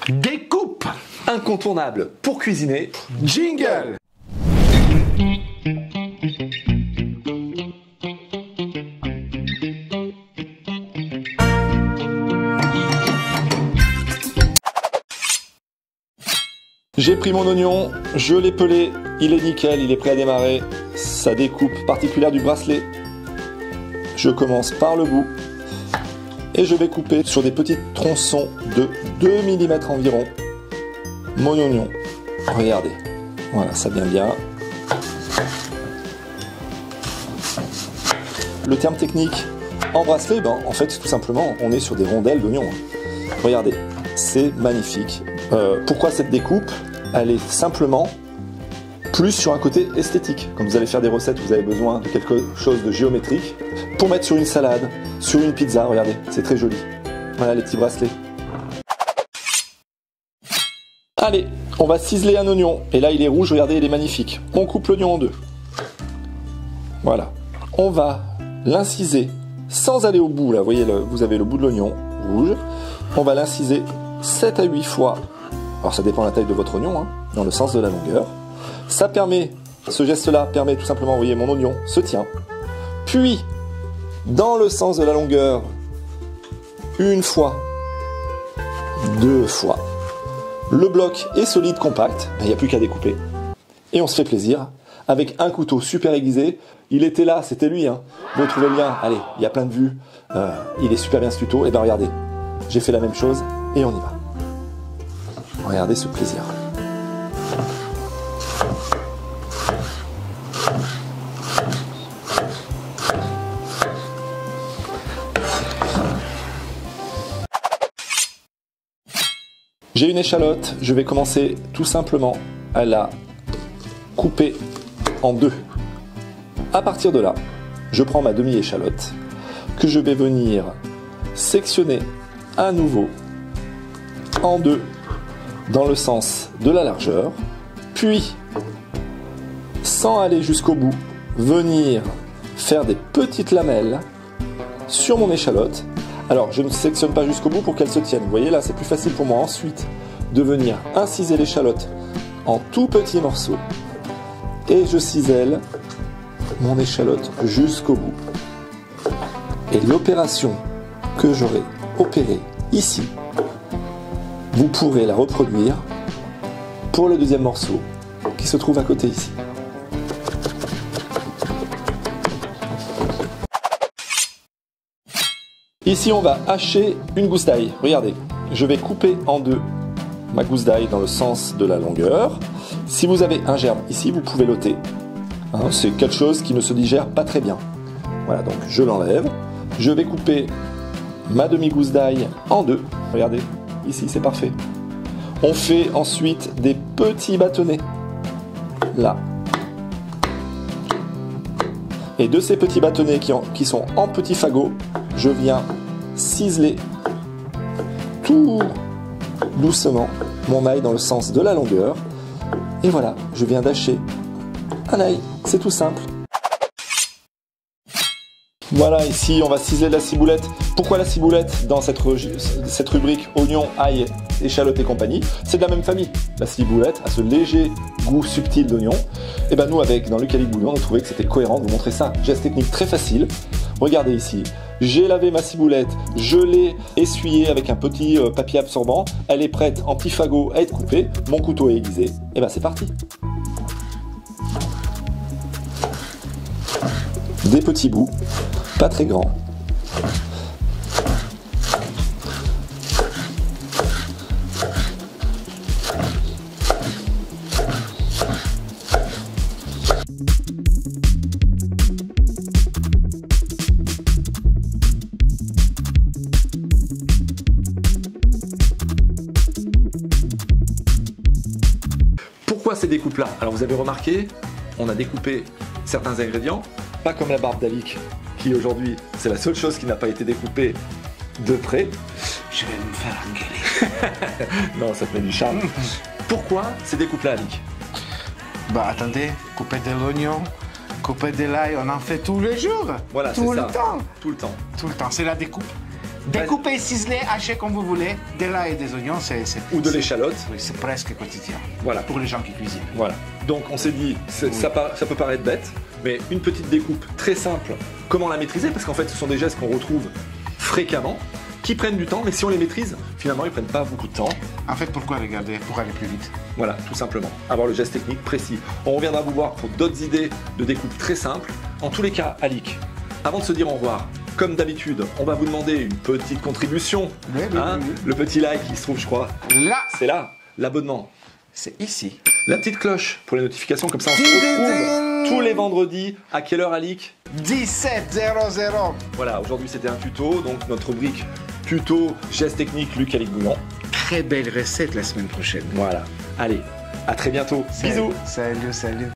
Découpe Incontournable pour cuisiner. Jingle. J'ai pris mon oignon, je l'ai pelé, il est nickel, il est prêt à démarrer. Sa découpe particulière du bracelet. Je commence par le bout et je vais couper sur des petits tronçons de 2 mm environ mon oignon. Regardez, voilà, ça vient bien. Le terme technique en bracelet, en fait tout simplement on est sur des rondelles d'oignon. Regardez, c'est magnifique. Pourquoi cette découpe? Elle est simplement plus sur un côté esthétique. Quand vous allez faire des recettes, vous avez besoin de quelque chose de géométrique pour mettre sur une salade, sur une pizza. Regardez, c'est très joli. Voilà les petits bracelets. Allez, on va ciseler un oignon. Et là, il est rouge, regardez, il est magnifique. On coupe l'oignon en deux. Voilà. On va l'inciser sans aller au bout. Là, vous voyez, vous avez le bout de l'oignon rouge. On va l'inciser 7 à 8 fois. Alors ça dépend de la taille de votre oignon, dans le sens de la longueur. Ça permet, ce geste-là permet tout simplement, vous voyez, mon oignon se tient. Puis, dans le sens de la longueur, une fois, deux fois. Le bloc est solide, compact, il n'y a plus qu'à découper. Et on se fait plaisir avec un couteau super aiguisé. Il était là, c'était lui. Vous retrouvez le lien, allez, il y a plein de vues. Il est super bien ce tuto. Et bien regardez, j'ai fait la même chose et on y va. Regardez ce plaisir. J'ai une échalote, je vais commencer tout simplement à la couper en deux. À partir de là, je prends ma demi-échalote que je vais venir sectionner à nouveau en deux dans le sens de la largeur, puis sans aller jusqu'au bout, venir faire des petites lamelles sur mon échalote. Alors je ne sectionne pas jusqu'au bout pour qu'elle se tienne, vous voyez là c'est plus facile pour moi ensuite de venir inciser l'échalote en tout petits morceaux et je cisèle mon échalote jusqu'au bout. Et l'opération que j'aurai opérée ici, vous pourrez la reproduire pour le deuxième morceau qui se trouve à côté ici. Ici, on va hacher une gousse d'ail. Regardez, je vais couper en deux ma gousse d'ail dans le sens de la longueur. Si vous avez un germe ici, vous pouvez l'ôter. C'est quelque chose qui ne se digère pas très bien. Voilà, donc je l'enlève. Je vais couper ma demi-gousse d'ail en deux. Regardez. Ici, c'est parfait. On fait ensuite des petits bâtonnets. Là. Et de ces petits bâtonnets qui sont en petits fagots, je viens ciseler tout doucement mon ail dans le sens de la longueur. Et voilà, je viens d'hacher un ail. C'est tout simple. Voilà, ici on va ciseler la ciboulette. Pourquoi la ciboulette dans cette rubrique oignon, ail, échalote et compagnie? C'est de la même famille. La ciboulette a ce léger goût subtil d'oignon. Et ben nous avec dans l'Eucalypte Bouillon on a trouvé que c'était cohérent de vous montrer ça. Geste technique très facile. Regardez ici, j'ai lavé ma ciboulette, je l'ai essuyée avec un petit papier absorbant. Elle est prête en petits fagots à être coupée. Mon couteau est aiguisé. Et ben c'est parti. Des petits bouts. Pas très grand. Pourquoi ces découpes-là? Alors vous avez remarqué, on a découpé certains ingrédients, pas comme la barbe d'Alic, qui aujourd'hui, c'est la seule chose qui n'a pas été découpée de près. Je vais me faire engueuler. Non, ça te met du charme. Pourquoi ces découpes-là, Alic? Bah attendez, couper de l'oignon, couper de l'ail, on en fait tous les jours. Voilà, tout c'est le ça. temps. Tout le temps. Tout le temps, c'est la découpe Découpez, ciselez, hachez comme vous voulez. De l'ail et des oignons, c'est... Ou de l'échalote. Oui, c'est presque quotidien. Voilà. Pour les gens qui cuisinent. Voilà. Donc on s'est dit, ça peut paraître bête, mais une petite découpe très simple, comment la maîtriser? Parce qu'en fait, ce sont des gestes qu'on retrouve fréquemment, qui prennent du temps, mais si on les maîtrise, finalement, ils prennent pas beaucoup de temps. En fait, pourquoi les garder? Pour aller plus vite. Voilà, tout simplement. Avoir le geste technique précis. On reviendra vous voir pour d'autres idées de découpe très simples. En tous les cas, Alix, avant de se dire au revoir, comme d'habitude, on va vous demander une petite contribution. Oui. Le petit like qui se trouve, je crois, Là, c'est là. L'abonnement, c'est ici. la petite cloche pour les notifications, comme ça on se retrouve tous les vendredis. À quelle heure, Alix? 17:00. Voilà, aujourd'hui c'était un tuto, donc notre rubrique tuto, gestes techniques, Luc Alix Bouillon. Très belle recette la semaine prochaine. Voilà, allez, à très bientôt. Bisous. Salut.